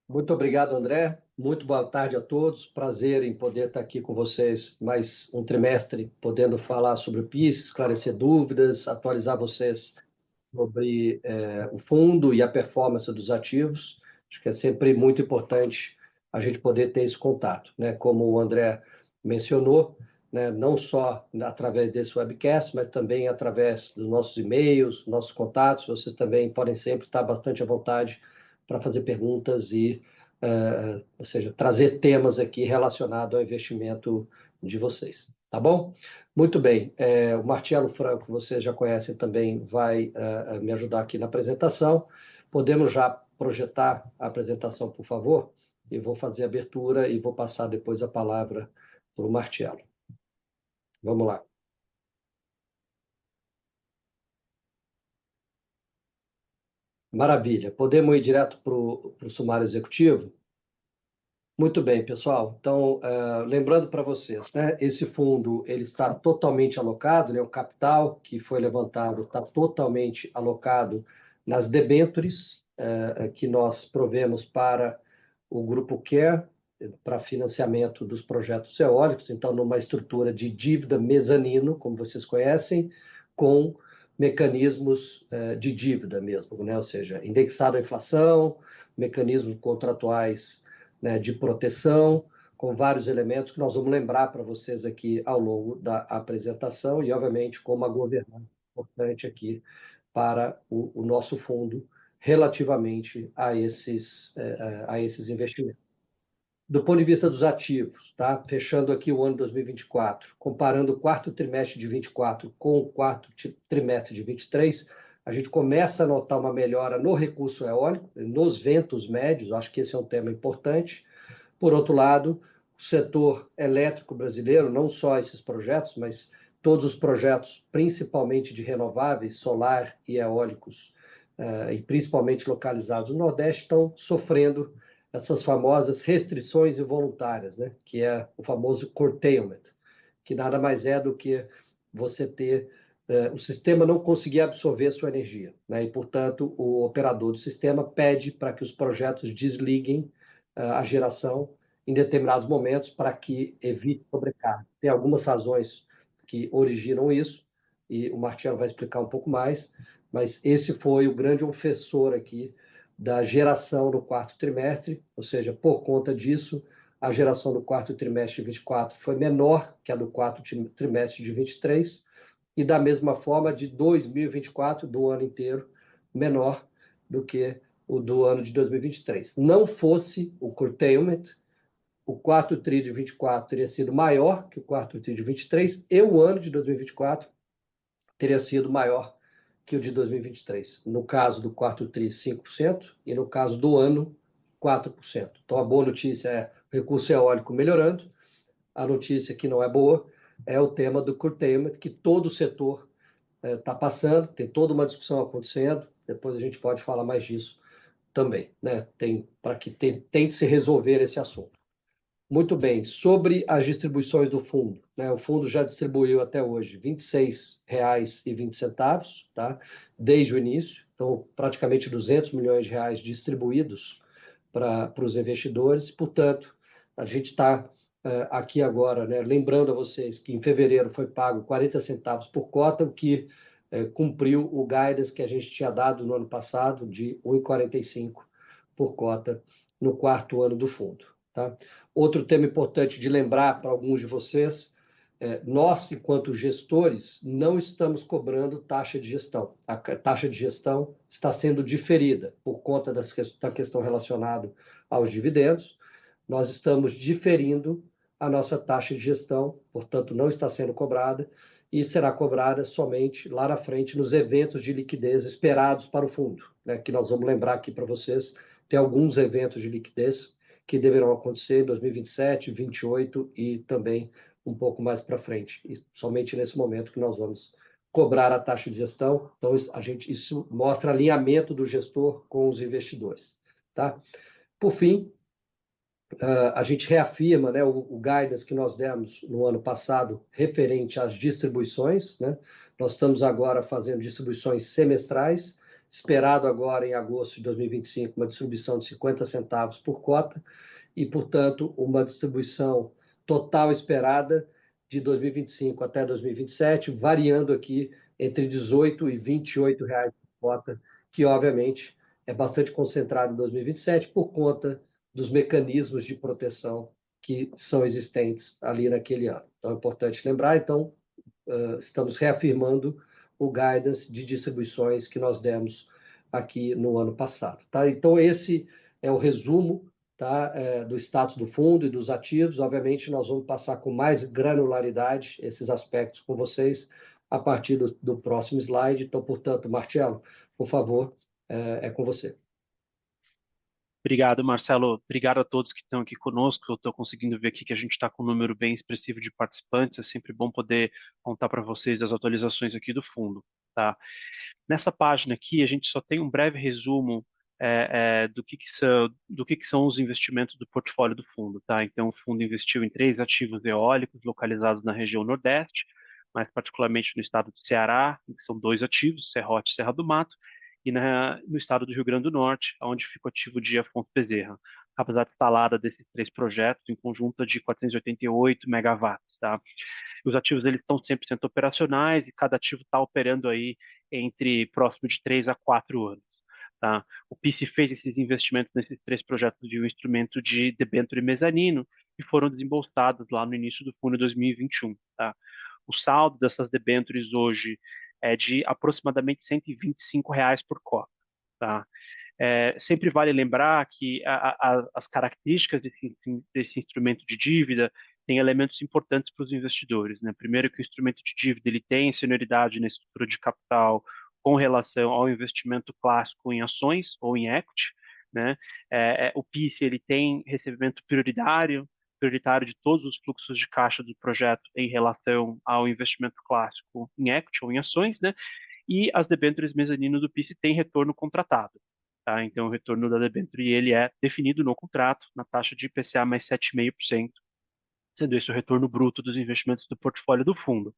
Muito obrigado, André. Muito boa tarde a todos. Prazer em poder estar aqui com vocês mais um trimestre, podendo falar sobre o PIS, esclarecer dúvidas, atualizar vocês sobre o fundo e a performance dos ativos. Acho que é sempre muito importante a gente poder ter esse contato, né? Como o André mencionou, né? Não só através desse webcast, mas também através dos nossos e-mails, nossos contatos. Vocês também podem sempre estar bastante à vontade para fazer perguntas e, ou seja, trazer temas aqui relacionados ao investimento de vocês. Tá bom? Muito bem. O Marcelo Franco, vocês já conhecem também, vai me ajudar aqui na apresentação. Podemos já projetar a apresentação, por favor? Eu vou fazer a abertura e vou passar depois a palavra para o Marcelo. Vamos lá. Maravilha. Podemos ir direto para o sumário executivo? Muito bem, pessoal. Então, lembrando para vocês, né, esse fundo ele está totalmente alocado, né, o capital que foi levantado está totalmente alocado nas debêntures que nós provemos para o Grupo Care, para financiamento dos projetos eólicos, então, numa estrutura de dívida mezanino, como vocês conhecem, com mecanismos de dívida mesmo, né, ou seja, indexado à inflação, mecanismos contratuais, né, de proteção, com vários elementos que nós vamos lembrar para vocês aqui ao longo da apresentação e, obviamente, com uma governança importante aqui para o nosso fundo relativamente a esses investimentos. Do ponto de vista dos ativos, tá? Fechando aqui o ano 2024, comparando o quarto trimestre de 24 com o quarto trimestre de 23, a gente começa a notar uma melhora no recurso eólico, nos ventos médios, acho que esse é um tema importante. Por outro lado, o setor elétrico brasileiro, não só esses projetos, mas todos os projetos, principalmente de renováveis, solar e eólicos, e principalmente localizados no Nordeste, estão sofrendo essas famosas restrições involuntárias, né? Que é o famoso curtailment, que nada mais é do que você ter o sistema não conseguir absorver sua energia, né? E, portanto, o operador do sistema pede para que os projetos desliguem a geração em determinados momentos para que evite sobrecarga. Tem algumas razões que originam isso, e o Marcelo vai explicar um pouco mais, mas esse foi o grande ofensor aqui da geração no quarto trimestre, ou seja, por conta disso, a geração do quarto trimestre de 24 foi menor que a do quarto trimestre de 23, e da mesma forma de 2024, do ano inteiro, menor do que o do ano de 2023. Não fosse o curtailment, o quarto TRI de 24 teria sido maior que o quarto TRI de 23 e o ano de 2024 teria sido maior que o de 2023. No caso do quarto TRI, 5%, e no caso do ano, 4%. Então, a boa notícia é o recurso eólico melhorando. A notícia que não é boa é o tema do curtailment, que todo o setor está passando, tem toda uma discussão acontecendo, depois a gente pode falar mais disso também, né? Para que tente se resolver esse assunto. Muito bem, sobre as distribuições do fundo, né? O fundo já distribuiu até hoje R$ 26,20, tá? Desde o início, então praticamente R$ 200 milhões distribuídos para os investidores. Portanto, a gente está aqui agora, né? Lembrando a vocês que em fevereiro foi pago 40 centavos por cota, o que cumpriu o guidance que a gente tinha dado no ano passado de 1,45 por cota no quarto ano do fundo, tá? Outro tema importante de lembrar para alguns de vocês, nós, enquanto gestores, não estamos cobrando taxa de gestão. A taxa de gestão está sendo diferida por conta da questão relacionada aos dividendos. Nós estamos diferindo a nossa taxa de gestão, portanto, não está sendo cobrada e será cobrada somente lá na frente nos eventos de liquidez esperados para o fundo, né? Que nós vamos lembrar aqui para vocês, tem alguns eventos de liquidez que deverão acontecer em 2027, 2028 e também um pouco mais para frente. E somente nesse momento que nós vamos cobrar a taxa de gestão. Então, isso mostra alinhamento do gestor com os investidores, tá? Por fim, a gente reafirma, né, o guidance que nós demos no ano passado referente às distribuições, né? Nós estamos agora fazendo distribuições semestrais esperado agora em agosto de 2025 uma distribuição de 50 centavos por cota e, portanto, uma distribuição total esperada de 2025 até 2027, variando aqui entre R$ 18 e R$ 28 por cota, que obviamente é bastante concentrado em 2027 por conta dos mecanismos de proteção que são existentes ali naquele ano. Então, é importante lembrar, então, estamos reafirmando o guidance de distribuições que nós demos aqui no ano passado. Tá? Então, esse é o resumo, tá, do status do fundo e dos ativos. Obviamente, nós vamos passar com mais granularidade esses aspectos com vocês a partir do próximo slide. Então, portanto, Marcelo, por favor, é com você. Obrigado, Marcelo. Obrigado a todos que estão aqui conosco. Eu estou conseguindo ver aqui que a gente está com um número bem expressivo de participantes. É sempre bom poder contar para vocês as atualizações aqui do fundo. Tá? Nessa página aqui, a gente só tem um breve resumo do que são os investimentos do portfólio do fundo. Tá? Então, o fundo investiu em 3 ativos eólicos localizados na região Nordeste, mais particularmente no estado do Ceará, que são 2 ativos, Serrote e Serra do Mato, e no estado do Rio Grande do Norte, onde fica o ativo de Afonso Bezerra. A capacidade instalada desses 3 projetos, em conjunto, é de 488 megawatts. Tá? Os ativos eles estão 100% operacionais e cada ativo está operando aí entre próximo de 3 a 4 anos. Tá? O PIC fez esses investimentos nesses 3 projetos de um instrumento de debênture mezanino que foram desembolsados lá no início do fundo de 2021. Tá? O saldo dessas debêntures hoje é de aproximadamente R$ 125 por cota. Tá? Sempre vale lembrar que as características desse instrumento de dívida têm elementos importantes para os investidores. Né? Primeiro, que o instrumento de dívida ele tem senioridade na estrutura de capital com relação ao investimento clássico em ações ou em equity. Né? O PIS ele tem recebimento prioritário de todos os fluxos de caixa do projeto em relação ao investimento clássico em equity ou em ações, né? E as debêntures mezanino do PIS têm retorno contratado. Tá? Então, o retorno da debênture ele é definido no contrato, na taxa de IPCA mais 7,5%, sendo esse o retorno bruto dos investimentos do portfólio do fundo.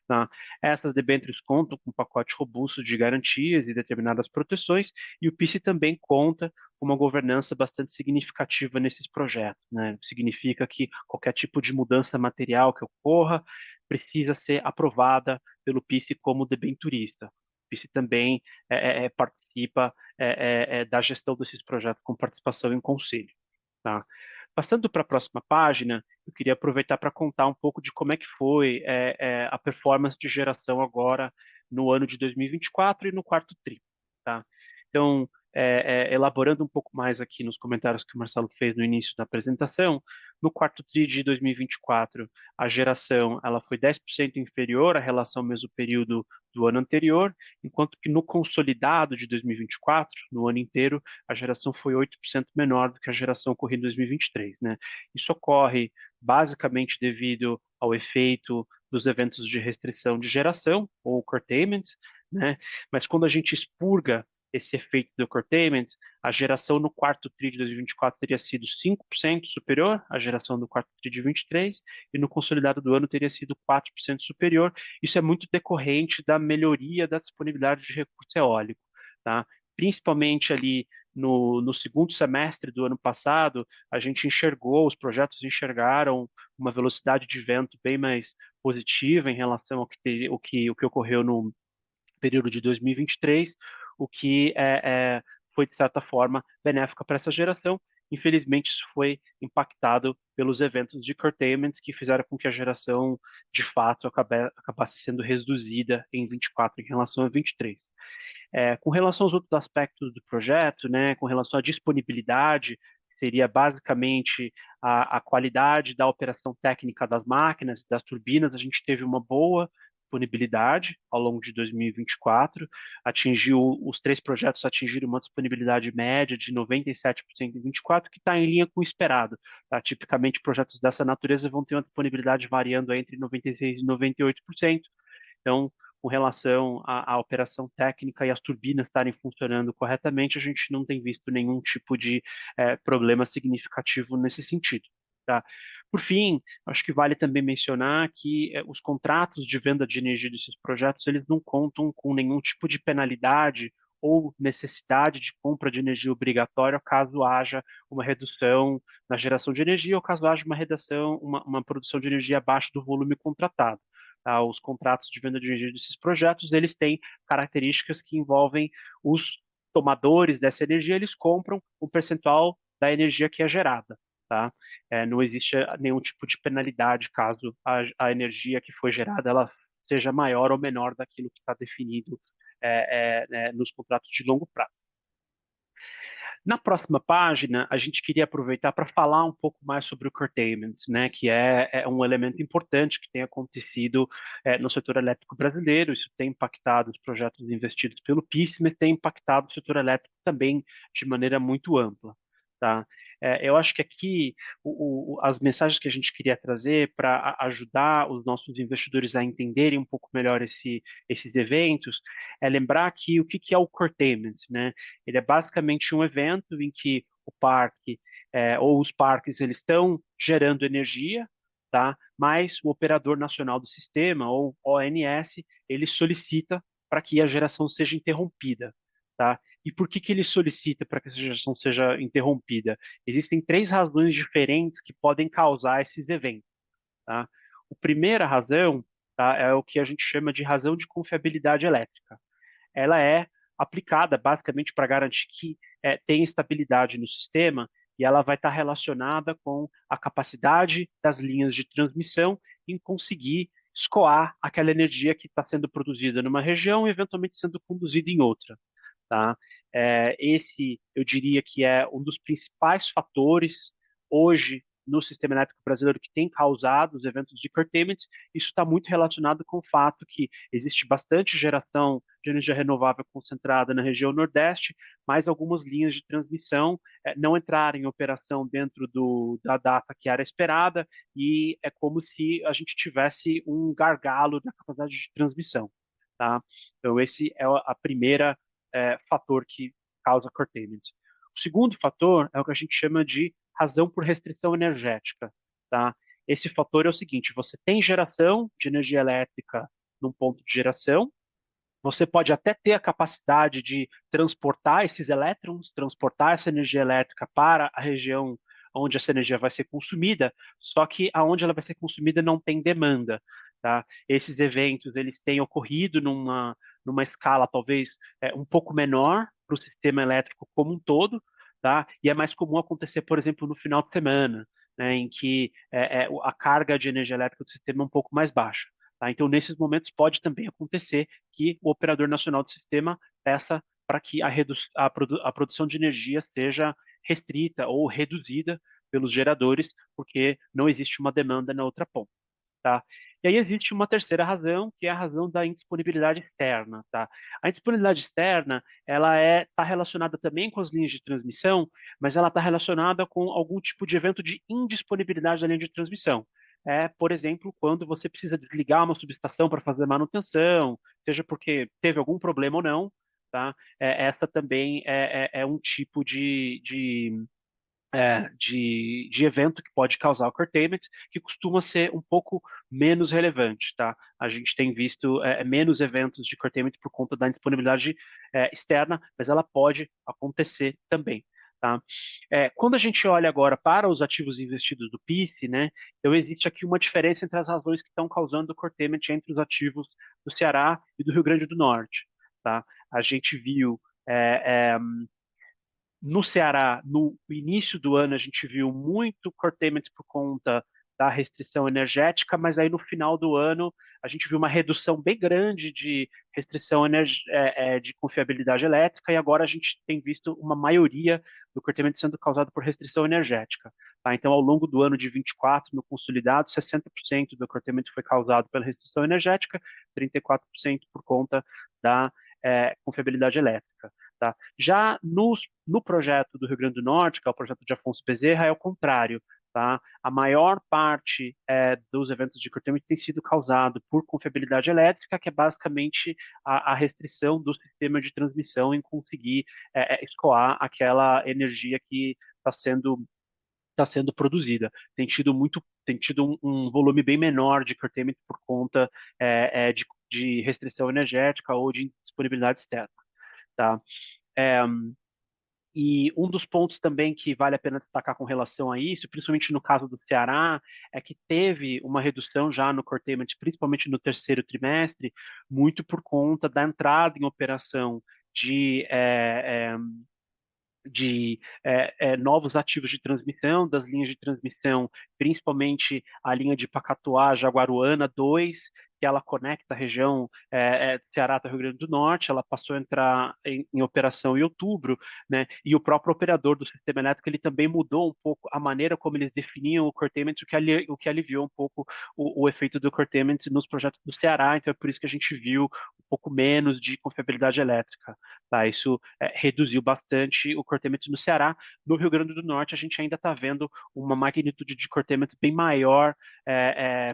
Tá? Essas debêntures contam com um pacote robusto de garantias e determinadas proteções, e o PIS também conta com uma governança bastante significativa nesses projetos. Né? Significa que qualquer tipo de mudança material que ocorra precisa ser aprovada pelo PIS como debenturista. O PIS também participa da gestão desses projetos com participação em conselho. Tá? Passando para a próxima página, eu queria aproveitar para contar um pouco de como é que foi a performance de geração agora no ano de 2024 e no quarto tri. Tá? Então, elaborando um pouco mais aqui nos comentários que o Marcelo fez no início da apresentação, no quarto tri de 2024, a geração ela foi 10% inferior à relação ao mesmo período do ano anterior, enquanto que no consolidado de 2024, no ano inteiro, a geração foi 8% menor do que a geração ocorrida em 2023. Né? Isso ocorre basicamente devido ao efeito dos eventos de restrição de geração, ou curtailment, né? Mas quando a gente expurga esse efeito do curtailment, a geração no quarto TRI de 2024 teria sido 5% superior à geração do quarto TRI de 23 e no consolidado do ano teria sido 4% superior. Isso é muito decorrente da melhoria da disponibilidade de recurso eólico, tá? Principalmente ali no segundo semestre do ano passado, a gente enxergou, os projetos enxergaram uma velocidade de vento bem mais positiva em relação ao que ocorreu no período de 2023, o que foi, de certa forma, benéfica para essa geração. Infelizmente, isso foi impactado pelos eventos de curtailment que fizeram com que a geração, de fato, acabasse sendo reduzida em 24 em relação a 23. Com relação aos outros aspectos do projeto, né, com relação à disponibilidade, seria basicamente a qualidade da operação técnica das máquinas, das turbinas, a gente teve uma boa disponibilidade ao longo de 2024, os 3 projetos atingiram uma disponibilidade média de 97% em 24, que está em linha com o esperado. Tá? Tipicamente, projetos dessa natureza vão ter uma disponibilidade variando entre 96% e 98%. Então, com relação à operação técnica e as turbinas estarem funcionando corretamente, a gente não tem visto nenhum tipo de problema significativo nesse sentido. Tá? Por fim, acho que vale também mencionar que os contratos de venda de energia desses projetos eles não contam com nenhum tipo de penalidade ou necessidade de compra de energia obrigatória caso haja uma redução na geração de energia ou caso haja uma produção de energia abaixo do volume contratado. Tá? Os contratos de venda de energia desses projetos, eles têm características que envolvem os tomadores dessa energia, eles compram um percentual da energia que é gerada. Tá? Não existe nenhum tipo de penalidade caso a energia que foi gerada ela seja maior ou menor daquilo que está definido nos contratos de longo prazo. Na próxima página, a gente queria aproveitar para falar um pouco mais sobre o curtailment, né, que é um elemento importante que tem acontecido no setor elétrico brasileiro. Isso tem impactado os projetos investidos pelo PIS, mas tem impactado o setor elétrico também de maneira muito ampla. Tá? Eu acho que aqui as mensagens que a gente queria trazer para ajudar os nossos investidores a entenderem um pouco melhor esses eventos é lembrar que o que é o curtailment, né? Ele é basicamente um evento em que o parque ou os parques eles estão gerando energia, tá? Mas o operador nacional do sistema, ou ONS, ele solicita para que a geração seja interrompida, tá? E por que ele solicita para que essa geração seja interrompida? Existem três razões diferentes que podem causar esses eventos, tá? A primeira razão, tá, é o que a gente chama de razão de confiabilidade elétrica. Ela é aplicada basicamente para garantir que tem estabilidade no sistema e ela vai estar relacionada com a capacidade das linhas de transmissão em conseguir escoar aquela energia que está sendo produzida numa região e eventualmente sendo conduzida em outra. Tá? Esse, eu diria que é um dos principais fatores hoje no sistema elétrico brasileiro que tem causado os eventos de curtailment. Isso está muito relacionado com o fato que existe bastante geração de energia renovável concentrada na região Nordeste, mas algumas linhas de transmissão não entraram em operação dentro da data que era esperada e é como se a gente tivesse um gargalo na capacidade de transmissão. Tá? Então, esse é a primeira fator que causa curtailment. O segundo fator é o que a gente chama de razão por restrição energética. Tá? Esse fator é o seguinte: você tem geração de energia elétrica num ponto de geração, você pode até ter a capacidade de transportar esses elétrons, transportar essa energia elétrica para a região onde essa energia vai ser consumida, só que aonde ela vai ser consumida não tem demanda. Tá? Esses eventos eles têm ocorrido numa escala talvez um pouco menor para o sistema elétrico como um todo, tá? E é mais comum acontecer, por exemplo, no final de semana, né, em que a carga de energia elétrica do sistema é um pouco mais baixa. Tá? Então, nesses momentos, pode também acontecer que o operador nacional do sistema peça para que a produção de energia seja restrita ou reduzida pelos geradores, porque não existe uma demanda na outra ponta. Tá? E aí existe uma terceira razão, que é a razão da indisponibilidade externa. Tá? A indisponibilidade externa, ela está relacionada também com as linhas de transmissão, mas ela está relacionada com algum tipo de evento de indisponibilidade da linha de transmissão. Por exemplo, quando você precisa desligar uma subestação para fazer manutenção, seja porque teve algum problema ou não, tá? Essa também é um tipo de evento que pode causar o curtailment, que costuma ser um pouco menos relevante, tá? A gente tem visto menos eventos de curtailment por conta da disponibilidade externa, mas ela pode acontecer também. Tá? Quando a gente olha agora para os ativos investidos do PIS, né, então existe aqui uma diferença entre as razões que estão causando o curtailment entre os ativos do Ceará e do Rio Grande do Norte. Tá? A gente viu no Ceará, no início do ano, a gente viu muito curtailment por conta da restrição energética, mas aí no final do ano a gente viu uma redução bem grande de restrição de confiabilidade elétrica e agora a gente tem visto uma maioria do curtailment sendo causado por restrição energética. Tá? Então, ao longo do ano de 24, no consolidado, 60% do curtailment foi causado pela restrição energética, 34% por conta da confiabilidade elétrica. Tá? Já no projeto do Rio Grande do Norte, que é o projeto de Afonso Bezerra, é o contrário. Tá? A maior parte dos eventos de curtailment tem sido causado por confiabilidade elétrica, que é basicamente a restrição do sistema de transmissão em conseguir escoar aquela energia que está sendo produzida. Tem tido um volume bem menor de curtailment por conta de restrição energética ou de disponibilidade externa. tá? É, e um dos pontos também que vale a pena destacar com relação a isso, principalmente no caso do Ceará, é que teve uma redução já no curtailment, principalmente no terceiro trimestre, muito por conta da entrada em operação de novos ativos de transmissão, das linhas de transmissão, principalmente a linha de Pacatuá, Jaguaruana 2, que ela conecta a região Ceará até Rio Grande do Norte, ela passou a entrar em operação em outubro, né? E o próprio operador do sistema elétrico ele também mudou um pouco a maneira como eles definiam o curtailment, o que aliviou um pouco o efeito do curtailment nos projetos do Ceará, então é por isso que a gente viu um pouco menos de confiabilidade elétrica, tá? Isso reduziu bastante o curtailment no Ceará. No Rio Grande do Norte, a gente ainda está vendo uma magnitude de curtailment bem maior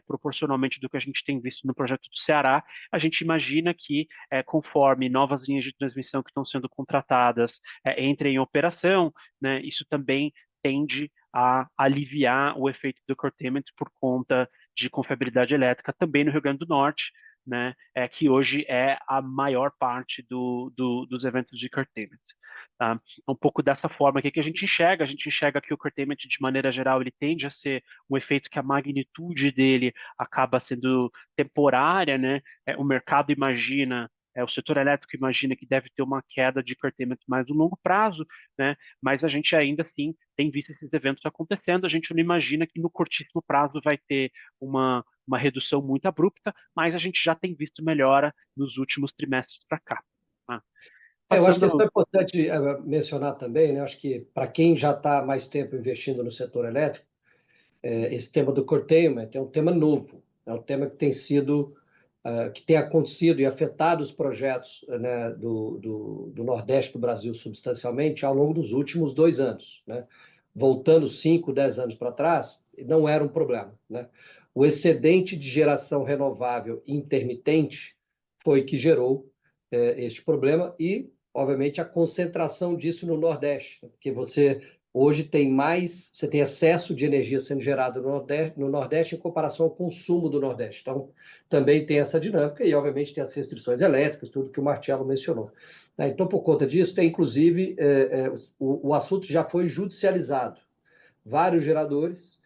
proporcionalmente do que a gente tem visto no projeto do Ceará. A gente imagina que, conforme novas linhas de transmissão que estão sendo contratadas entrem em operação, né, isso também tende a aliviar o efeito do curtailment por conta de confiabilidade elétrica também no Rio Grande do Norte, né, que hoje é a maior parte dos eventos de curtailment. Tá? Um pouco dessa forma aqui que a gente enxerga que o curtailment, de maneira geral, ele tende a ser um efeito que a magnitude dele acaba sendo temporária, né? O mercado imagina, o setor elétrico imagina que deve ter uma queda de curtailment mais no longo prazo, né? Mas a gente ainda assim tem visto esses eventos acontecendo, a gente não imagina que no curtíssimo prazo vai ter uma redução muito abrupta, mas a gente já tem visto melhora nos últimos trimestres para cá. Tá? Eu acho que isso é Passando. importante mencionar também, né? Acho que para quem já está mais tempo investindo no setor elétrico, esse tema do curtailment é um tema novo, é um tema que tem sido, que tem acontecido e afetado os projetos, né, do Nordeste do Brasil substancialmente ao longo dos últimos 2 anos, né? Voltando 5, 10 anos para trás, não era um problema, né? O excedente de geração renovável intermitente foi que gerou este problema e, obviamente, a concentração disso no Nordeste, porque você tem excesso de energia sendo gerada no Nordeste em comparação ao consumo do Nordeste. Então, também tem essa dinâmica e, obviamente, tem as restrições elétricas, tudo que o Marcelo mencionou. Então, por conta disso, tem inclusive o assunto já foi judicializado. Vários geradores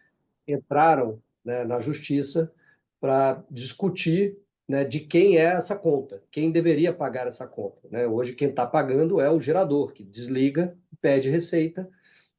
entraram, né, na justiça para discutir, né, de quem é essa conta, quem deveria pagar essa conta, né? Hoje, quem está pagando é o gerador, que desliga, pede receita.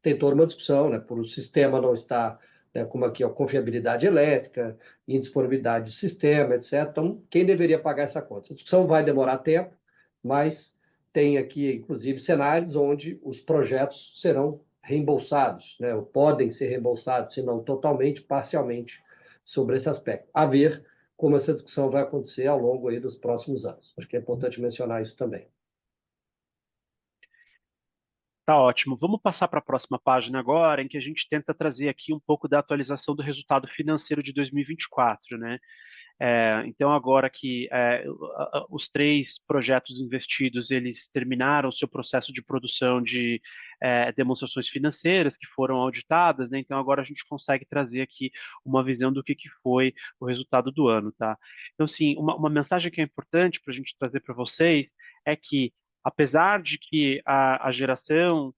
Tem toda uma discussão, né, por o sistema não estar, né, como aqui, a confiabilidade elétrica, indisponibilidade do sistema, etc. Então, quem deveria pagar essa conta? Essa discussão vai demorar tempo, mas tem aqui, inclusive, cenários onde os projetos serão reembolsados, né, ou podem ser reembolsados, se não totalmente, parcialmente, sobre esse aspecto. A ver como essa discussão vai acontecer ao longo aí dos próximos anos. Acho que é importante mencionar isso também. Tá ótimo. Vamos passar para a próxima página agora, em que a gente tenta trazer aqui um pouco da atualização do resultado financeiro de 2024, né? Então, agora que os 3 projetos investidos, eles terminaram o seu processo de produção de demonstrações financeiras que foram auditadas, né? Então, agora a gente consegue trazer aqui uma visão do que foi o resultado do ano, tá? Então, sim, uma mensagem que é importante para a gente trazer para vocês é que, apesar de que a geração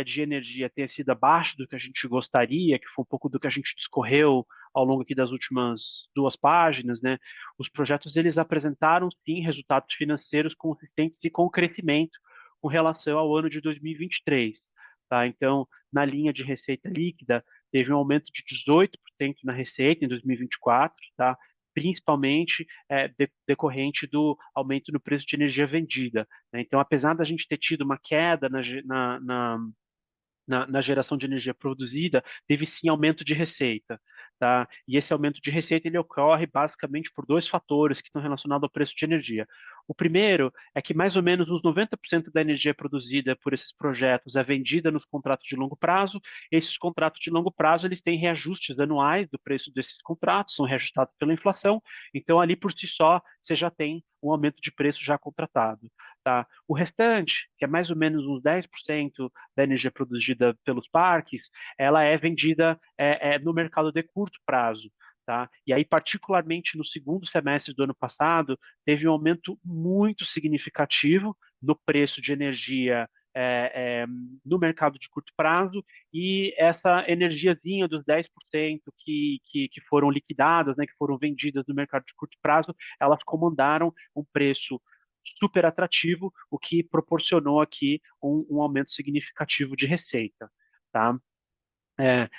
de energia tenha sido abaixo do que a gente gostaria, que foi um pouco do que a gente discorreu ao longo aqui das últimas 2 páginas, né? Os projetos eles apresentaram sim resultados financeiros consistentes e com crescimento com relação ao ano de 2023, tá? Então, na linha de receita líquida, teve um aumento de 18% na receita em 2024, tá? Principalmente decorrente do aumento no preço de energia vendida, né? Então, apesar da gente ter tido uma queda na geração de energia produzida, teve sim aumento de receita. Tá? E esse aumento de receita ele ocorre basicamente por 2 fatores que estão relacionados ao preço de energia. O primeiro é que mais ou menos uns 90% da energia produzida por esses projetos é vendida nos contratos de longo prazo. Esses contratos de longo prazo eles têm reajustes anuais do preço desses contratos, são reajustados pela inflação. Então, ali por si só, você já tem um aumento de preço já contratado. Tá? O restante, que é mais ou menos uns 10% da energia produzida pelos parques, ela é vendida no mercado de curto prazo. Tá? E aí, particularmente no segundo semestre do ano passado, teve um aumento muito significativo, no preço de energia no mercado de curto prazo, e essa energiazinha dos 10% que foram liquidadas, né, que foram vendidas no mercado de curto prazo, elas comandaram um preço super atrativo, o que proporcionou aqui um aumento significativo de receita. Tá?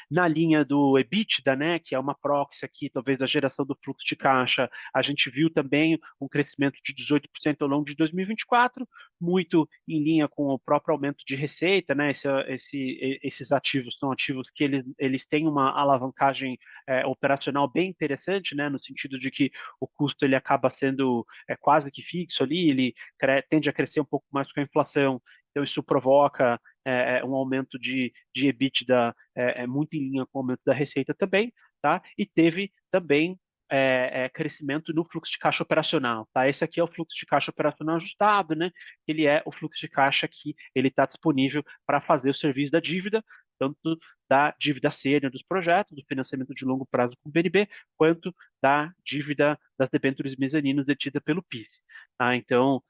Na linha do EBITDA, né, que é uma proxy aqui, talvez da geração do fluxo de caixa, a gente viu também um crescimento de 18% ao longo de 2024, muito em linha com o próprio aumento de receita, né, esses ativos são ativos que eles têm uma alavancagem operacional bem interessante, né, no sentido de que o custo ele acaba sendo quase que fixo ali, ele tende a crescer um pouco mais com a inflação, então isso provoca um aumento de EBITDA muito em linha com o aumento da receita também, tá? E teve também crescimento no fluxo de caixa operacional, tá? Esse aqui é o fluxo de caixa operacional ajustado, né? Ele é o fluxo de caixa que ele está disponível para fazer o serviço da dívida, tanto da dívida sênior dos projetos, do financiamento de longo prazo com o BNB, quanto da dívida das debêntures mezaninos detida pelo PIS. Tá? Então,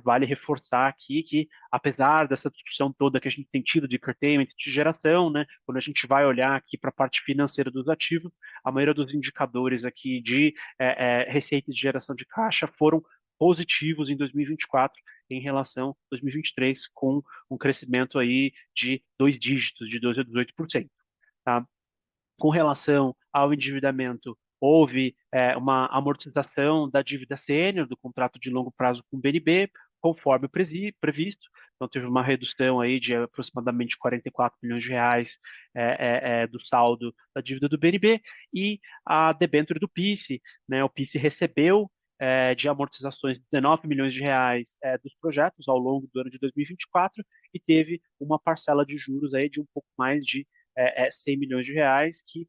vale reforçar aqui que, apesar dessa discussão toda que a gente tem tido de curtailment, de geração, né, quando a gente vai olhar aqui para a parte financeira dos ativos, a maioria dos indicadores aqui de receita de geração de caixa foram positivos em 2024 em relação a 2023, com um crescimento aí de 2 dígitos, de 12 a 18%. Tá? Com relação ao endividamento, houve uma amortização da dívida sênior do contrato de longo prazo com o BNB, conforme previsto. Então, teve uma redução aí de aproximadamente 44 milhões de reais do saldo da dívida do BNB, e a debênture do PIS, né, o PIS recebeu de amortizações 19 milhões de reais dos projetos ao longo do ano de 2024, e teve uma parcela de juros aí de um pouco mais de 100 milhões de reais, que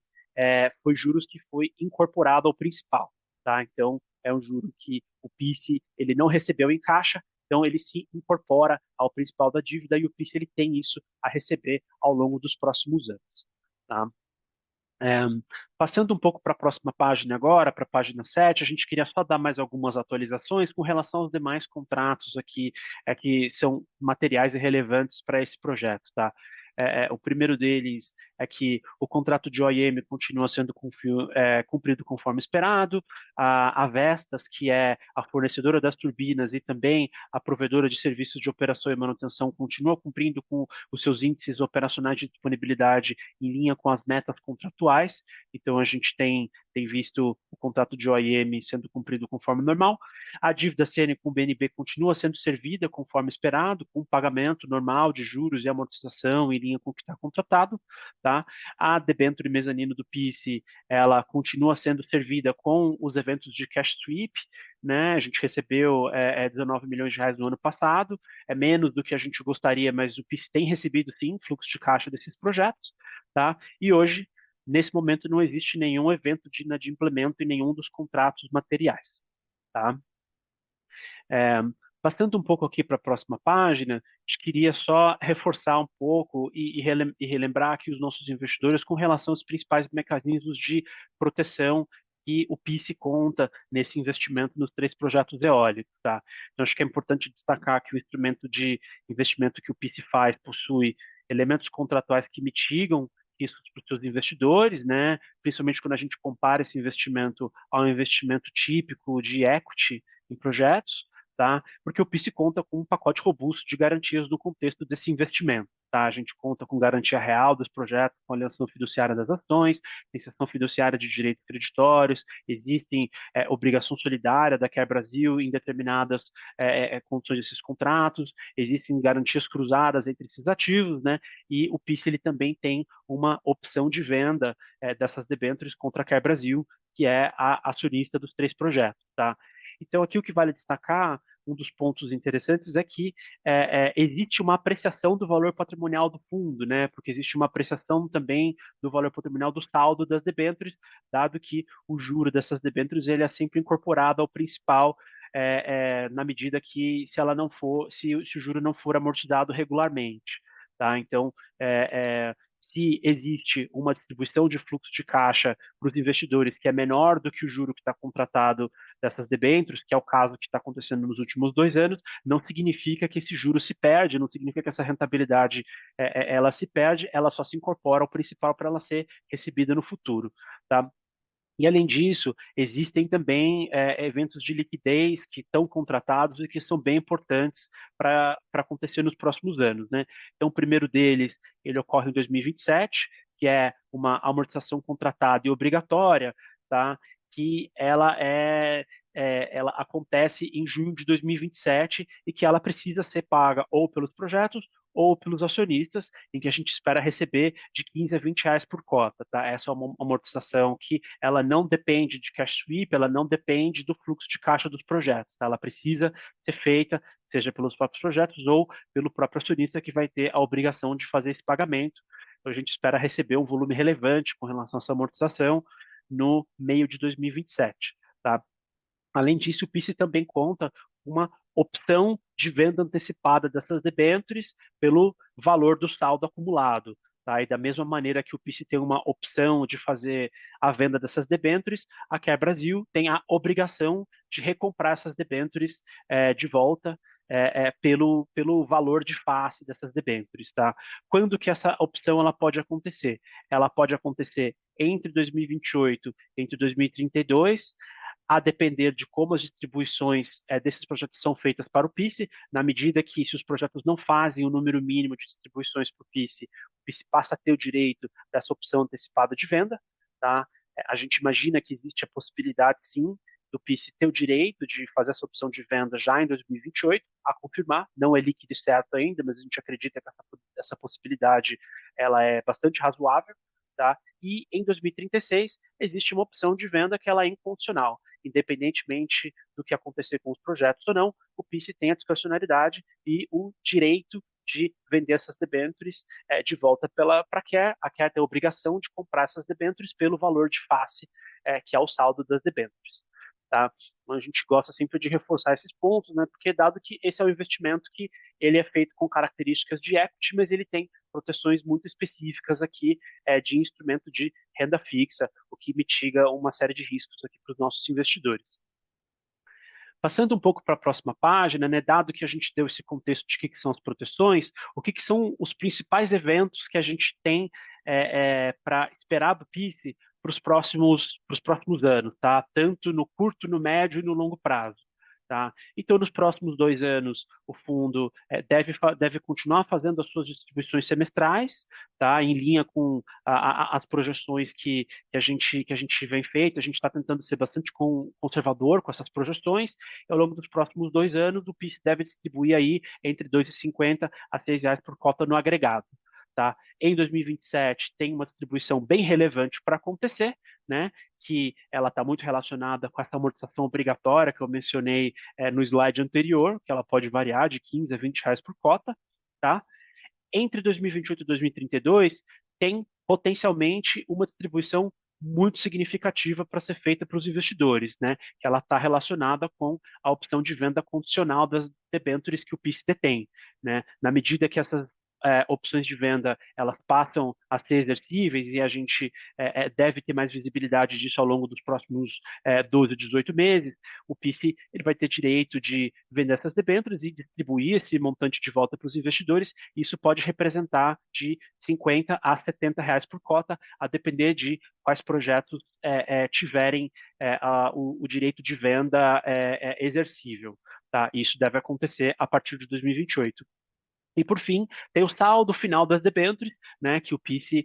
foi juros que foi incorporado ao principal. Tá? Então, é um juro que o PIS ele não recebeu em caixa, então ele se incorpora ao principal da dívida, e o PIS ele tem isso a receber ao longo dos próximos anos. Tá? É, passando um pouco para a próxima página agora, para a página 7, a gente queria só dar mais algumas atualizações com relação aos demais contratos aqui, que são materiais e relevantes para esse projeto, tá? O primeiro deles é que o contrato de OIM continua sendo cumprido conforme esperado. A Vestas, que é a fornecedora das turbinas e também a provedora de serviços de operação e manutenção, continua cumprindo com os seus índices operacionais de disponibilidade em linha com as metas contratuais. Então, a gente tem visto o contrato de OIM sendo cumprido conforme normal. A dívida CN com o BNB continua sendo servida conforme esperado, com pagamento normal de juros e amortização em linha com o que está contratado. Tá? A debênture mezanino do PIS, ela continua sendo servida com os eventos de cash sweep, né? A gente recebeu 19 milhões de reais no ano passado, é menos do que a gente gostaria, mas o PIS tem recebido sim fluxo de caixa desses projetos, tá? E hoje, nesse momento, não existe nenhum evento de inadimplemento em nenhum dos contratos materiais, tá? É, Passando um pouco aqui para a próxima página, a gente queria só reforçar um pouco e relembrar aqui os nossos investidores com relação aos principais mecanismos de proteção que o PIS conta nesse investimento nos 3 projetos eólicos. Tá? Então, acho que é importante destacar que o instrumento de investimento que o PIS faz possui elementos contratuais que mitigam riscos para os seus investidores, né? Principalmente quando a gente compara esse investimento ao investimento típico de equity em projetos, tá? Porque o PIS conta com um pacote robusto de garantias no contexto desse investimento. Tá? A gente conta com garantia real dos projetos, com alienação fiduciária das ações, tem cessão fiduciária de direitos creditórios, existem obrigação solidária da Quer Brasil em determinadas condições desses contratos, existem garantias cruzadas entre esses ativos, né? E o PIS ele também tem uma opção de venda dessas debêntures contra a Quer Brasil, que é a acionista dos 3 projetos. Tá? Então, aqui o que vale destacar, um dos pontos interessantes é que existe uma apreciação do valor patrimonial do fundo, né? Porque existe uma apreciação também do valor patrimonial do saldo das debêntures, dado que o juro dessas debêntures ele é sempre incorporado ao principal na medida que se ela não for, se o juro não for amortizado regularmente, tá? Então, se existe uma distribuição de fluxo de caixa para os investidores que é menor do que o juro que está contratado dessas debêntures, que é o caso que está acontecendo nos últimos 2 anos, não significa que esse juro se perde, não significa que essa rentabilidade ela se perde, ela só se incorpora ao principal para ela ser recebida no futuro. Tá? E, além disso, existem também eventos de liquidez que estão contratados e que são bem importantes para acontecer nos próximos anos. Né? Então, o primeiro deles, ele ocorre em 2027, que é uma amortização contratada e obrigatória, tá? Que ela acontece em junho de 2027 e que ela precisa ser paga ou pelos projetos ou pelos acionistas, em que a gente espera receber de 15 a 20 reais por cota. Tá? Essa é uma amortização que ela não depende de cash sweep, ela não depende do fluxo de caixa dos projetos. Tá? Ela precisa ser feita, seja pelos próprios projetos ou pelo próprio acionista que vai ter a obrigação de fazer esse pagamento. Então, a gente espera receber um volume relevante com relação a essa amortização no meio de 2027. Tá? Além disso, o PIS também conta uma opção de venda antecipada dessas debêntures pelo valor do saldo acumulado. Tá? E da mesma maneira que o PIS tem uma opção de fazer a venda dessas debêntures, a Care Brasil tem a obrigação de recomprar essas debêntures de volta pelo valor de face dessas debêntures. Tá? Quando que essa opção ela pode acontecer? Ela pode acontecer entre 2028 e entre 2032, a depender de como as distribuições desses projetos são feitas para o PIS, na medida que, se os projetos não fazem o número mínimo de distribuições para o PIS passa a ter o direito dessa opção antecipada de venda. Tá? A gente imagina que existe a possibilidade, sim, do PIS ter o direito de fazer essa opção de venda já em 2028, a confirmar, não é líquido e certo ainda, mas a gente acredita que essa possibilidade ela é bastante razoável. Tá? E em 2036 existe uma opção de venda que ela é incondicional. Independentemente do que acontecer com os projetos ou não, o PIS tem a discrecionalidade e o direito de vender essas debêntures de volta para a Care. A Care tem a obrigação de comprar essas debêntures pelo valor de face, que é o saldo das debêntures. Tá? Então, a gente gosta sempre de reforçar esses pontos, né? Porque dado que esse é um investimento que ele é feito com características de equity, mas ele tem proteções muito específicas aqui de instrumento de renda fixa, o que mitiga uma série de riscos aqui para os nossos investidores. Passando um pouco para a próxima página, né, dado que a gente deu esse contexto de que são as proteções, o que são os principais eventos que a gente tem para esperar do PIS para os próximos anos, tá? Tanto no curto, no médio e no longo prazo. Tá? Então, nos próximos 2 anos, o fundo deve continuar fazendo as suas distribuições semestrais, tá? Em linha com as projeções que a gente vem feito. A gente está tentando ser bastante conservador com essas projeções. E, ao longo dos próximos 2 anos, o PIS deve distribuir aí entre 2,50 a 6 reais por cota no agregado. Tá? Em 2027 tem uma distribuição bem relevante para acontecer, né? Que ela está muito relacionada com essa amortização obrigatória que eu mencionei no slide anterior, que ela pode variar de 15 a 20 reais por cota. Tá? Entre 2028 e 2032 tem potencialmente uma distribuição muito significativa para ser feita para os investidores, né? Que ela está relacionada com a opção de venda condicional das debêntures que o PIS detém, né? Na medida que essas opções de venda elas passam a ser exercíveis e a gente deve ter mais visibilidade disso ao longo dos próximos 12, 18 meses, o PIS ele vai ter direito de vender essas debêntures e distribuir esse montante de volta para os investidores. Isso pode representar de 50 a 70 reais por cota, a depender de quais projetos tiverem o direito de venda exercível. Tá? Isso deve acontecer a partir de 2028. E, por fim, tem o saldo final das debêntures, né, que o PIS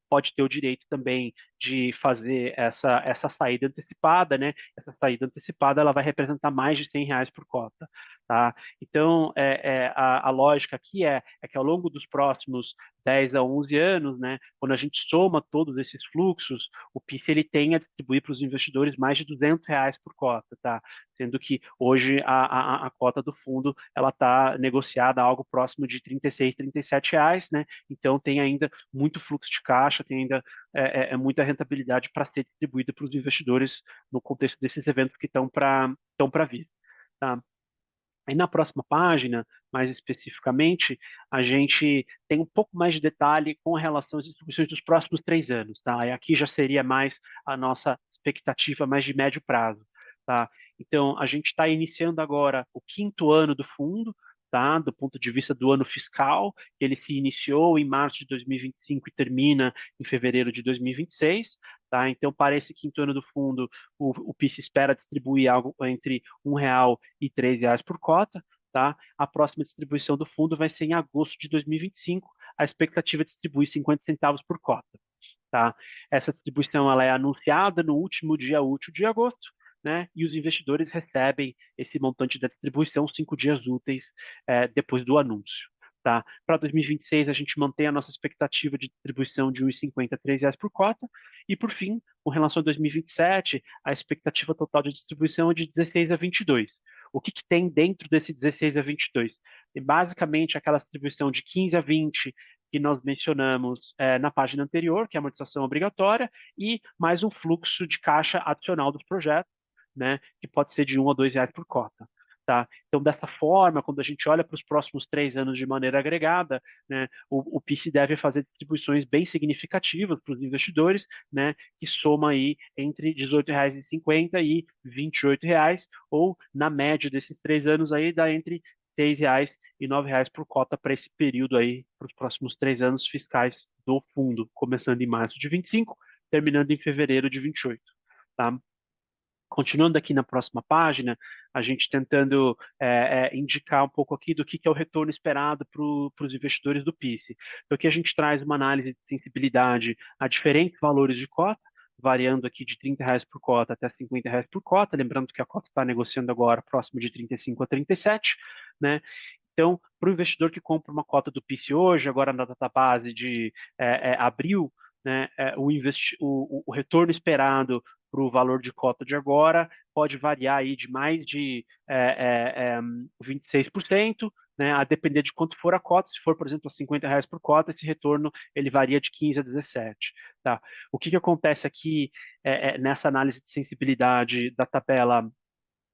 pode ter o direito também de fazer essa saída antecipada, né? Essa saída antecipada ela vai representar mais de 100 reais por cota. Tá? Então, a lógica aqui é que ao longo dos próximos 10 a 11 anos, né, quando a gente soma todos esses fluxos, o PIS ele tem a distribuir para os investidores mais de 200 reais por cota, tá? Sendo que hoje a cota do fundo ela está negociada a algo próximo de 36, 37 reais, né? Então tem ainda muito fluxo de caixa, tem ainda muita rentabilidade para ser distribuída para os investidores no contexto desses eventos que estão para vir. Tá? Aí na próxima página, mais especificamente, a gente tem um pouco mais de detalhe com relação às distribuições dos próximos 3 anos, tá? E aqui já seria mais a nossa expectativa mais de médio prazo, tá? Então, a gente está iniciando agora o quinto ano do fundo, tá? Do ponto de vista do ano fiscal, ele se iniciou em março de 2025 e termina em fevereiro de 2026, tá? Então, para esse quinto ano do fundo, o PIS espera distribuir algo entre R$ 1 e R$ 3 por cota, tá? A próxima distribuição do fundo vai ser em agosto de 2025. A expectativa é distribuir 50 centavos por cota, tá? Essa distribuição ela é anunciada no último dia útil de agosto, né? E os investidores recebem esse montante da distribuição 5 dias úteis depois do anúncio. Tá? Para 2026, a gente mantém a nossa expectativa de distribuição de R$ 1,50 a R$ 3 por cota. E, por fim, com relação a 2027, a expectativa total de distribuição é de 16 a 22. O que tem dentro desse 16 a 22? Tem basicamente aquela distribuição de 15 a 20 que nós mencionamos na página anterior, que é a amortização obrigatória, e mais um fluxo de caixa adicional dos projetos, né, que pode ser de R$ 1 a R$ 2 por cota. Tá? Então, dessa forma, quando a gente olha para os próximos 3 anos de maneira agregada, né, o PIS deve fazer distribuições bem significativas para os investidores, né, que soma aí entre R$ 18,50 e R$ 28, ou na média desses 3 anos aí dá entre R$ 6 e R$ 9 por cota para esse período aí, para os próximos 3 anos fiscais do fundo, começando em março de 25, terminando em fevereiro de 28. Tá? Continuando aqui na próxima página, a gente tentando indicar um pouco aqui do que é o retorno esperado para os investidores do PIS. Então, aqui a gente traz uma análise de sensibilidade a diferentes valores de cota, variando aqui de R$ 30 por cota até R$ 50 por cota, lembrando que a cota está negociando agora próximo de 35 a 37, né? Então, para o investidor que compra uma cota do PIS hoje, agora na database de abril, né, o retorno esperado para o valor de cota de agora pode variar aí de mais de 26%, né, a depender de quanto for a cota. Se for, por exemplo, R$ 50 por cota, esse retorno ele varia de 15 a 17. Tá? O que acontece aqui nessa análise de sensibilidade da tabela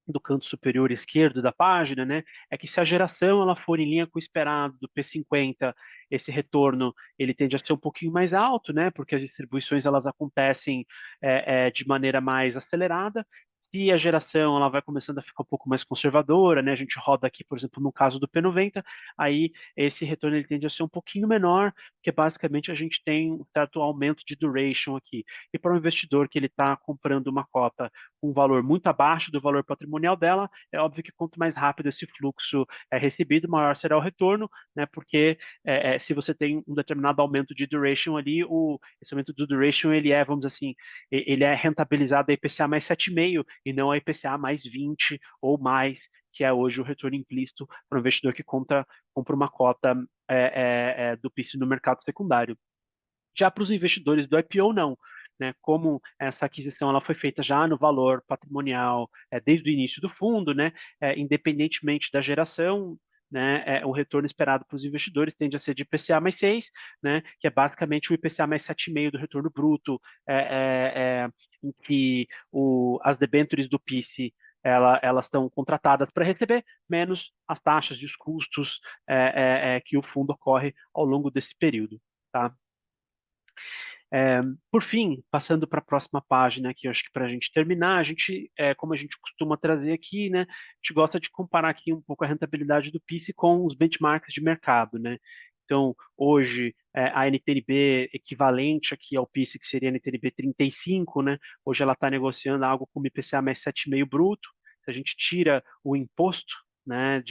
do canto superior esquerdo da página, né, é que se a geração ela for em linha com o esperado do P50, esse retorno ele tende a ser um pouquinho mais alto, né, porque as distribuições elas acontecem de maneira mais acelerada. Se a geração ela vai começando a ficar um pouco mais conservadora, né, a gente roda aqui, por exemplo, no caso do P90, aí esse retorno ele tende a ser um pouquinho menor, porque basicamente a gente tem um certo aumento de duration aqui. E para um investidor que ele está comprando uma cota com um valor muito abaixo do valor patrimonial dela, é óbvio que quanto mais rápido esse fluxo é recebido, maior será o retorno, né? Porque se você tem um determinado aumento de duration ali, esse aumento do duration ele é, vamos dizer assim, ele é rentabilizado a IPCA mais 7,5 e não a IPCA mais 20 ou mais, que é hoje o retorno implícito para o investidor que compra uma cota do PIS no mercado secundário. Já para os investidores do IPO, não. Né, como essa aquisição ela foi feita já no valor patrimonial desde o início do fundo, né, independentemente da geração, né, o retorno esperado para os investidores tende a ser de IPCA mais 6, né, que é basicamente o IPCA mais 7,5 do retorno bruto, em que as debêntures do PIS elas estão contratadas para receber, menos as taxas e os custos que o fundo ocorre ao longo desse período. Tá? Por fim, passando para a próxima página aqui, eu acho que para a gente terminar, a gente, como a gente costuma trazer aqui, né, a gente gosta de comparar aqui um pouco a rentabilidade do PIS com os benchmarks de mercado, né? Então, hoje, a NTNB equivalente aqui ao PIS, que seria a NTNB 35, né? Hoje ela está negociando algo como IPCA mais 7,5 bruto. Se a gente tira o imposto, né,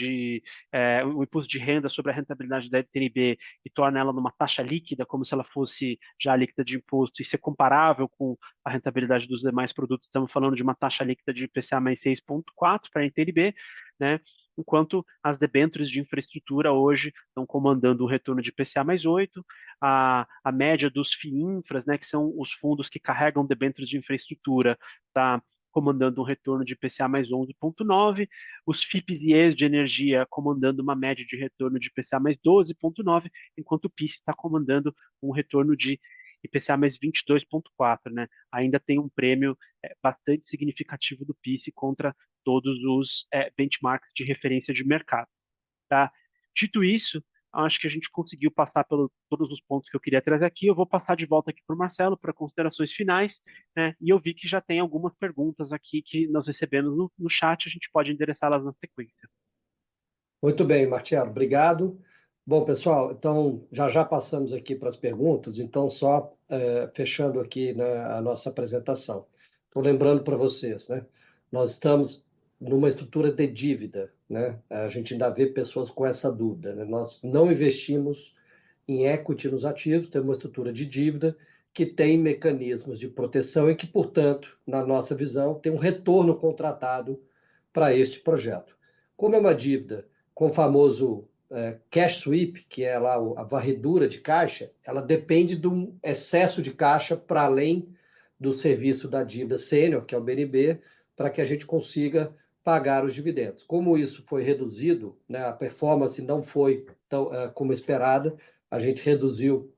o imposto de renda sobre a rentabilidade da NTNB e torna ela numa taxa líquida, como se ela fosse já líquida de imposto, e ser comparável com a rentabilidade dos demais produtos, estamos falando de uma taxa líquida de IPCA mais 6,4 para a NTNB, né? Enquanto as debêntures de infraestrutura hoje estão comandando um retorno de IPCA mais 8, a média dos FIINFRAs, né, que são os fundos que carregam debêntures de infraestrutura, está comandando um retorno de IPCA mais 11,9, os FIPs e ES de energia comandando uma média de retorno de IPCA mais 12,9, enquanto o PIS está comandando um retorno de IPCA mais 22,4, né? Ainda tem um prêmio bastante significativo do PIS contra todos os benchmarks de referência de mercado, tá? Dito isso, acho que a gente conseguiu passar por todos os pontos que eu queria trazer aqui. Eu vou passar de volta aqui para o Marcelo para considerações finais, né? E eu vi que já tem algumas perguntas aqui que nós recebemos no chat, a gente pode endereçá-las na sequência. Muito bem, Marcelo, obrigado. Bom, pessoal, então já já passamos aqui para as perguntas, então só fechando aqui, né, a nossa apresentação. Estou lembrando para vocês, né, nós estamos numa estrutura de dívida, né, a gente ainda vê pessoas com essa dúvida, né, nós não investimos em equity nos ativos, temos uma estrutura de dívida que tem mecanismos de proteção e que, portanto, na nossa visão, tem um retorno contratado para este projeto. Como é uma dívida com o famoso cash sweep, que é lá a varredura de caixa, ela depende de um excesso de caixa para além do serviço da dívida sênior, que é o BNB, para que a gente consiga pagar os dividendos. Como isso foi reduzido, né, a performance não foi tão, como esperada, a gente reduziu,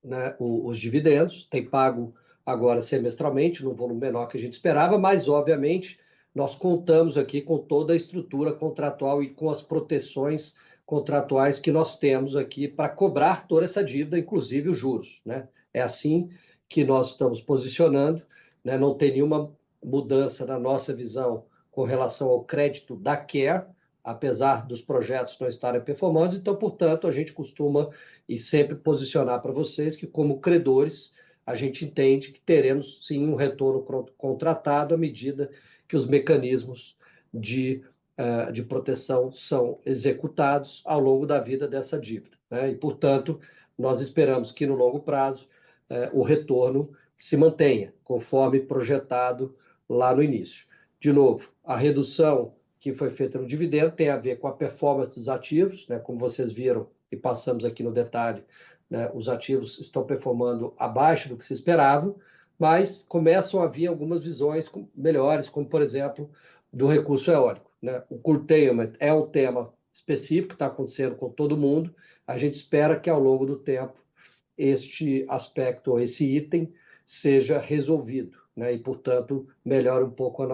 né, os dividendos, tem pago agora semestralmente, num volume menor que a gente esperava, mas, obviamente, nós contamos aqui com toda a estrutura contratual e com as proteções contratuais que nós temos aqui para cobrar toda essa dívida, inclusive os juros, né? É assim que nós estamos posicionando, né? Não tem nenhuma mudança na nossa visão com relação ao crédito da Care, apesar dos projetos não estarem performantes, então, portanto, a gente costuma e sempre posicionar para vocês que, como credores, a gente entende que teremos sim um retorno contratado à medida que os mecanismos de proteção são executados ao longo da vida dessa dívida, né? E, portanto, nós esperamos que no longo prazo o retorno se mantenha, conforme projetado lá no início. De novo, a redução que foi feita no dividendo tem a ver com a performance dos ativos, né? Como vocês viram e passamos aqui no detalhe, né? Os ativos estão performando abaixo do que se esperava, mas começam a vir algumas visões melhores, como, por exemplo, do recurso eólico, né? O curtailment é um tema específico que está acontecendo com todo mundo. A gente espera que, ao longo do tempo, este aspecto, esse item, seja resolvido, né? E, portanto, melhore um pouco a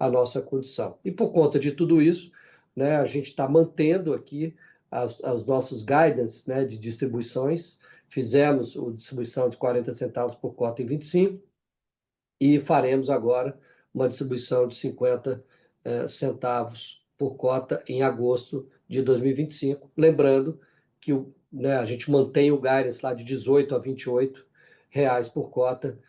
nossa condição. E, por conta de tudo isso, né, a gente está mantendo aqui os nossos guidance, né, de distribuições. Fizemos a distribuição de 40 centavos por cota em 25 e faremos agora uma distribuição de 50 centavos por cota em agosto de 2025. Lembrando que né, a gente mantém o guidance lá de 18 a 28 reais por cota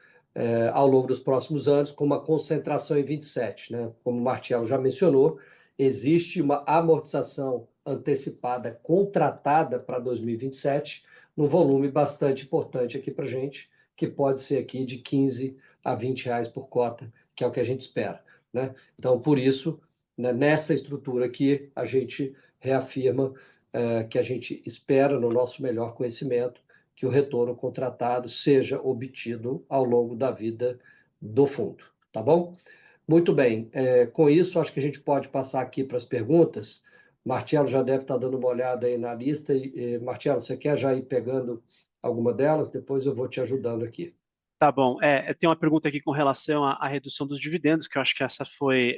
ao longo dos próximos anos, com uma concentração em 27. Né? Como o Marcelo já mencionou, existe uma amortização antecipada contratada para 2027, num volume bastante importante aqui para a gente, que pode ser aqui de 15 a 20 reais por cota, que é o que a gente espera, né? Então, por isso, né, nessa estrutura aqui, a gente reafirma que a gente espera, no nosso melhor conhecimento, que o retorno contratado seja obtido ao longo da vida do fundo, tá bom? Muito bem, com isso, acho que a gente pode passar aqui para as perguntas. Marcelo já deve estar dando uma olhada aí na lista. Marcelo, você quer já ir pegando alguma delas? Depois eu vou te ajudando aqui. Tá bom. Tem uma pergunta aqui com relação à redução dos dividendos, que eu acho que essa foi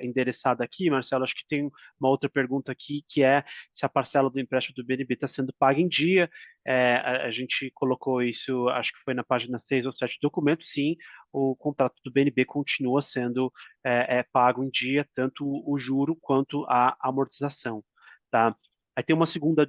endereçada aqui, Marcelo. Acho que tem uma outra pergunta aqui, que é se a parcela do empréstimo do BNB está sendo paga em dia. A gente colocou isso, acho que foi na página 6 ou 7 do documento. Sim, o contrato do BNB continua sendo pago em dia, tanto o juro quanto a amortização. Tá? Aí tem uma segunda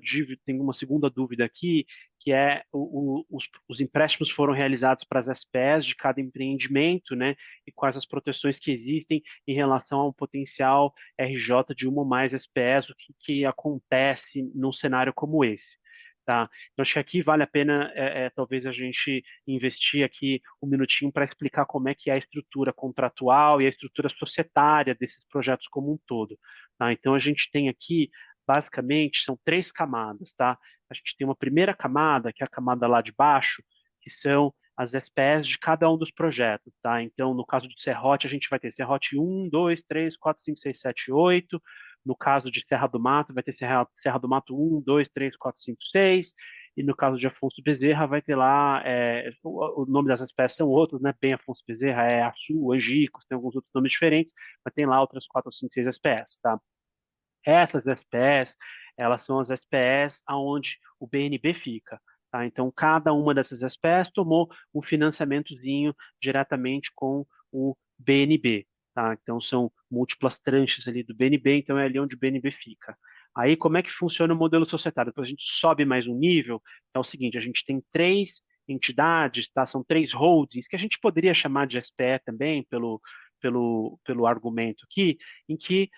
dúvida aqui, que é os empréstimos foram realizados para as SPEs de cada empreendimento, né? E quais as proteções que existem em relação a um potencial RJ de uma ou mais SPEs, o que acontece num cenário como esse. Tá? Então, acho que aqui vale a pena, talvez, a gente investir aqui um minutinho para explicar como é que é a estrutura contratual e a estrutura societária desses projetos como um todo. Tá? Então, a gente tem aqui basicamente são três camadas, tá? A gente tem uma primeira camada, que é a camada lá de baixo, que são as SPEs de cada um dos projetos, tá? Então, no caso de Serrote, a gente vai ter Serrote 1, 2, 3, 4, 5, 6, 7, 8. No caso de Serra do Mato, vai ter Serra do Mato 1, 2, 3, 4, 5, 6. e no caso de Afonso Bezerra vai ter lá, o nome das espécies são outros, né? Bem Afonso Bezerra, Açu, Angicos, tem alguns outros nomes diferentes, mas tem lá outras 4 ou 5, 6 espécies, tá? Essas SPS, elas são as SPS aonde o BNB fica. Tá? Então, cada uma dessas SPS tomou um financiamentozinho diretamente com o BNB. Tá? Então, são múltiplas tranches ali do BNB, então é ali onde o BNB fica. Aí, como é que funciona o modelo societário? Depois a gente sobe mais um nível. É o seguinte, a gente tem 3 entidades, tá? São 3 holdings, que a gente poderia chamar de SPE também, pelo argumento aqui, em que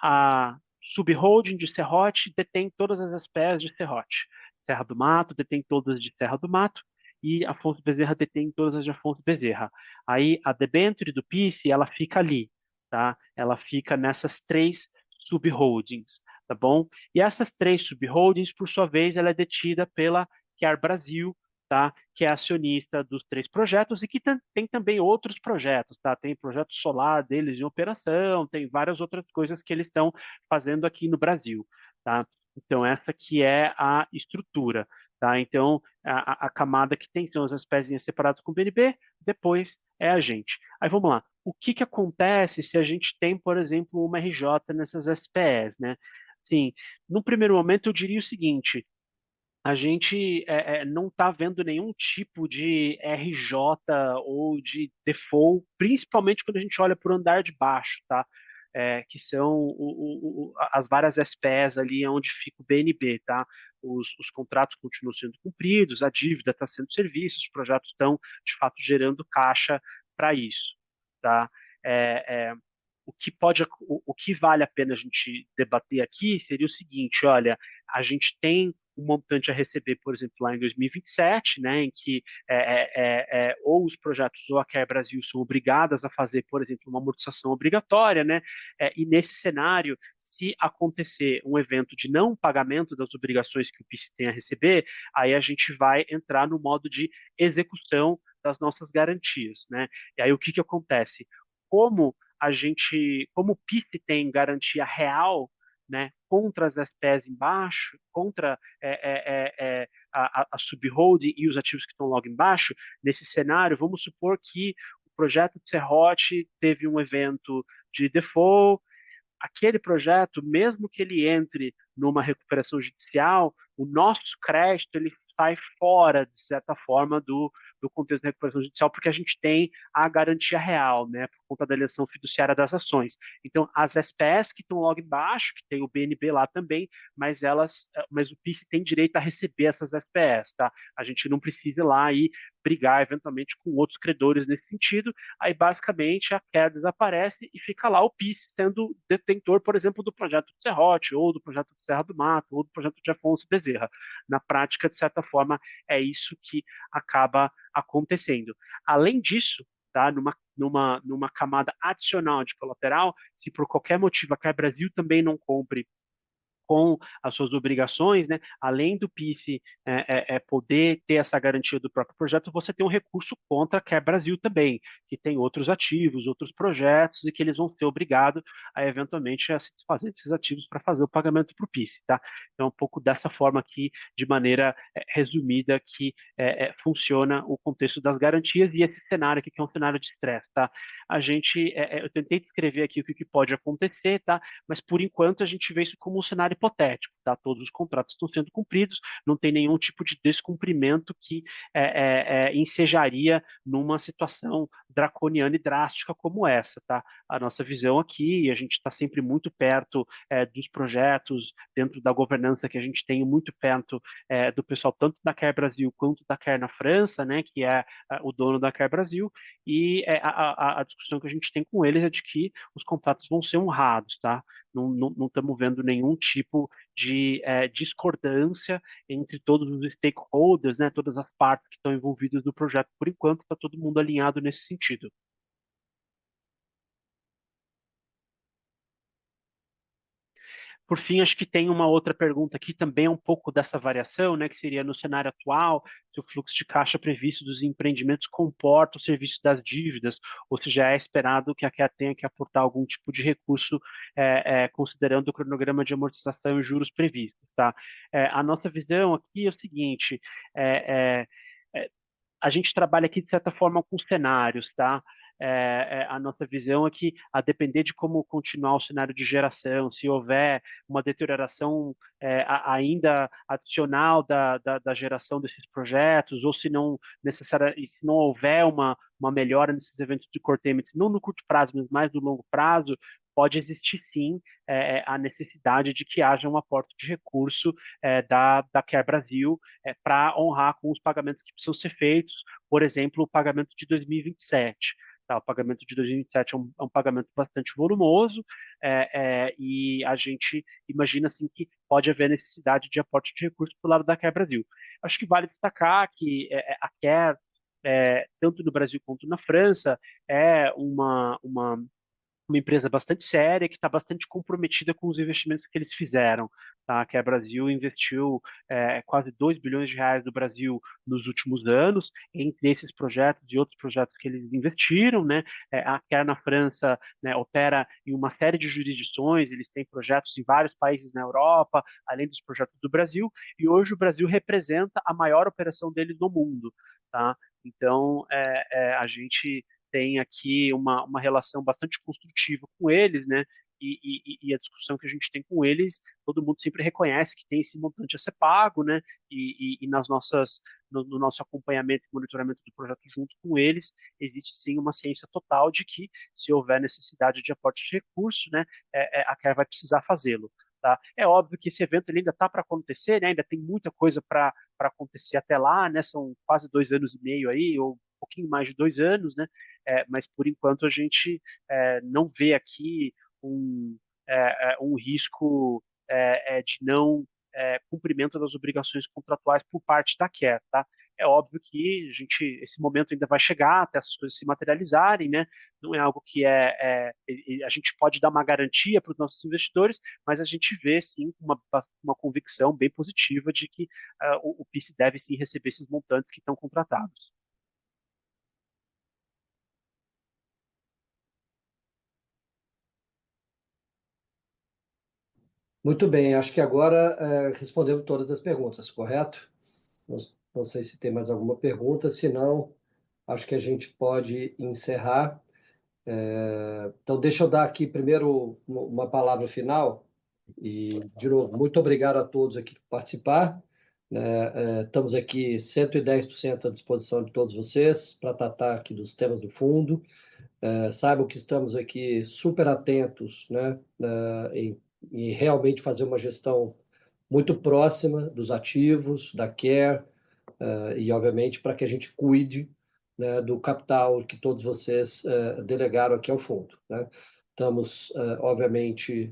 a subholding de Serrote detém todas as espécies de Serrote. Serra do Mato detém todas de Serra do Mato e Afonso Bezerra detém todas as de Afonso Bezerra. Aí a debênture do PIS, ela fica ali, tá? Ela fica nessas 3 subholdings, tá bom? E essas 3 subholdings, por sua vez, ela é detida pela Quer Brasil, tá? Que é acionista dos 3 projetos e que tem também outros projetos, tá? Tem projeto solar deles em operação, tem várias outras coisas que eles estão fazendo aqui no Brasil, tá? Então, essa que é a estrutura, tá? Então, a camada que tem são as espécies separadas com o BNB, depois é a gente. Aí, vamos lá. O que que acontece se a gente tem, por exemplo, uma RJ nessas SPS, né? Sim, no primeiro momento eu diria o seguinte, a gente não está vendo nenhum tipo de RJ ou de default, principalmente quando a gente olha para o andar de baixo, tá? Que são as várias SPS ali onde fica o BNB, tá? Os contratos continuam sendo cumpridos, a dívida está sendo serviço, os projetos estão, de fato, gerando caixa para isso, tá? É, é, o que vale a pena a gente debater aqui seria o seguinte: olha, a gente tem um montante a receber, por exemplo, lá em 2027, né, em que ou os projetos ou a Care Brasil são obrigadas a fazer, por exemplo, uma amortização obrigatória, né, e nesse cenário, se acontecer um evento de não pagamento das obrigações que o PIS tem a receber, aí a gente vai entrar no modo de execução das nossas garantias, né? E aí o que que acontece? Como o PIS tem garantia real, né, contra as SPS embaixo, contra a subholding e os ativos que estão logo embaixo, nesse cenário, vamos supor que o projeto de Serrote teve um evento de default, aquele projeto, mesmo que ele entre numa recuperação judicial, o nosso crédito ele sai fora, de certa forma, do contexto da recuperação judicial, porque a gente tem a garantia real, né, por conta da eleição fiduciária das ações. Então, as SPS que estão logo embaixo, que tem o BNB lá também, mas o PIS tem direito a receber essas SPS, tá? A gente não precisa ir lá e brigar eventualmente com outros credores nesse sentido. Aí, basicamente, a queda desaparece e fica lá o PIS sendo detentor, por exemplo, do projeto de Serrote, ou do projeto de Serra do Mato, ou do projeto de Afonso Bezerra. Na prática, de certa forma, é isso que acaba acontecendo. Além disso, tá, numa camada adicional de colateral, se por qualquer motivo a Cai Brasil também não compre com as suas obrigações, né? Além do PIS poder ter essa garantia do próprio projeto, você tem um recurso contra a Quer Brasil também, que tem outros ativos, outros projetos, e que eles vão ser obrigados a eventualmente a se desfazer desses ativos para fazer o pagamento para o PIS, tá? Então, um pouco dessa forma aqui, de maneira resumida, que funciona o contexto das garantias e esse cenário aqui, que é um cenário de estresse, tá? Eu tentei descrever aqui o que pode acontecer, tá? Mas por enquanto a gente vê isso como um cenário hipotético, tá? Todos os contratos estão sendo cumpridos, não tem nenhum tipo de descumprimento que ensejaria numa situação draconiana e drástica como essa, tá? A nossa visão aqui, a gente está sempre muito perto dos projetos, dentro da governança que a gente tem, muito perto do pessoal tanto da Care Brasil quanto da Care na França, né? Que é o dono da Care Brasil, e a discussão que a gente tem com eles é de que os contratos vão ser honrados, tá? Não estamos vendo nenhum tipo de discordância entre todos os stakeholders, né, todas as partes que estão envolvidas no projeto. Por enquanto, está todo mundo alinhado nesse sentido. Por fim, acho que tem uma outra pergunta aqui também, um pouco dessa variação, né, que seria no cenário atual, se o fluxo de caixa previsto dos empreendimentos comporta o serviço das dívidas, ou se já é esperado que a Care tenha que aportar algum tipo de recurso, considerando o cronograma de amortização e juros previstos, tá? A nossa visão aqui é o seguinte, é, a gente trabalha aqui, de certa forma, com cenários, tá? A nossa visão é que, a depender de como continuar o cenário de geração, se houver uma deterioração ainda adicional da geração desses projetos, ou se não necessária, e se não houver uma melhora nesses eventos de curtailment, não no curto prazo, mas mais no longo prazo, pode existir sim a necessidade de que haja um aporte de recurso da Care Brasil para honrar com os pagamentos que precisam ser feitos, por exemplo, o pagamento de 2027. Tá, o pagamento de 2027 é um pagamento bastante volumoso e a gente imagina assim que pode haver necessidade de aporte de recursos do lado da Care Brasil. Acho que vale destacar que a Care, tanto no Brasil quanto na França, é uma empresa bastante séria, que está bastante comprometida com os investimentos que eles fizeram. Tá? Que a Brasil investiu quase 2 bilhões de reais do Brasil nos últimos anos, entre esses projetos e outros projetos que eles investiram. Né? A Care na França, né, opera em uma série de jurisdições, eles têm projetos em vários países na Europa, além dos projetos do Brasil, e hoje o Brasil representa a maior operação deles no mundo. Tá? Então, a gente tem aqui uma relação bastante construtiva com eles, né? E a discussão que a gente tem com eles, todo mundo sempre reconhece que tem esse montante a ser pago, né? E no nosso acompanhamento e monitoramento do projeto junto com eles, existe sim uma ciência total de que, se houver necessidade de aporte de recursos, né, a CARE vai precisar fazê-lo. Tá? É óbvio que esse evento ainda está para acontecer, né? Ainda tem muita coisa para acontecer até lá, né? São quase 2 anos e meio aí, ou um pouquinho mais de 2 anos, né? Mas por enquanto a gente não vê aqui um risco de não cumprimento das obrigações contratuais por parte da Care, tá? É óbvio que esse momento ainda vai chegar até essas coisas se materializarem, né? Não é algo que a gente pode dar uma garantia para os nossos investidores, mas a gente vê sim uma convicção bem positiva de que o PIS deve sim receber esses montantes que estão contratados. Muito bem, acho que agora respondemos todas as perguntas, correto? Não sei se tem mais alguma pergunta, se não, acho que a gente pode encerrar. Então, deixa eu dar aqui primeiro uma palavra final. E, de novo, muito obrigado a todos aqui por participar. Estamos aqui 110% à disposição de todos vocês para tratar aqui dos temas do fundo. Saibam que estamos aqui super atentos, né, em realmente fazer uma gestão muito próxima dos ativos, da Care, e, obviamente, para que a gente cuide, né, do capital que todos vocês delegaram aqui ao fundo. Né? Estamos, obviamente,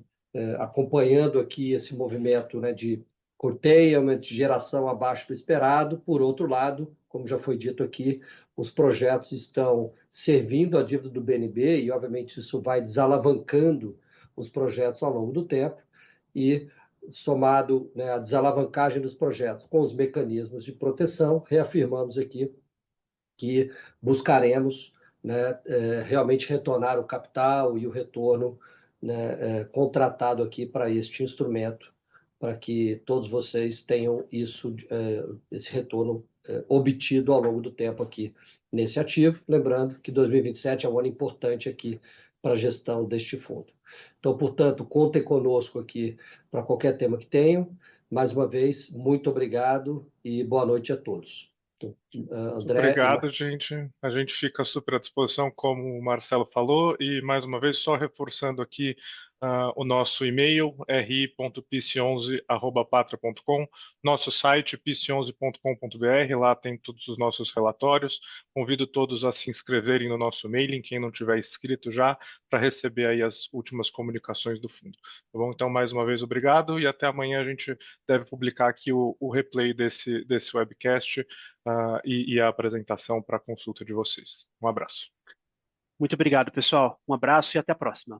acompanhando aqui esse movimento, né, de curtailment, de geração abaixo do esperado. Por outro lado, como já foi dito aqui, os projetos estão servindo a dívida do BNB e, obviamente, isso vai desalavancando os projetos ao longo do tempo e, somado, né, à desalavancagem dos projetos com os mecanismos de proteção, reafirmamos aqui que buscaremos, né, realmente retornar o capital e o retorno, né, contratado aqui para este instrumento, para que todos vocês tenham esse retorno obtido ao longo do tempo aqui nesse ativo. Lembrando que 2027 é um ano importante aqui para a gestão deste fundo. Então, portanto, contem conosco aqui para qualquer tema que tenham. Mais uma vez, muito obrigado e boa noite a todos. André e Obrigado, gente. A gente fica super à disposição, como o Marcelo falou, e mais uma vez, só reforçando aqui o nosso e-mail, ri.pis11@patra.com, nosso site, pis11.com.br, lá tem todos os nossos relatórios. Convido todos a se inscreverem no nosso mailing, quem não tiver inscrito já, para receber aí as últimas comunicações do fundo. Tá bom? Então, mais uma vez, obrigado, e até amanhã a gente deve publicar aqui o replay desse webcast e a apresentação para consulta de vocês. Um abraço. Muito obrigado, pessoal. Um abraço e até a próxima.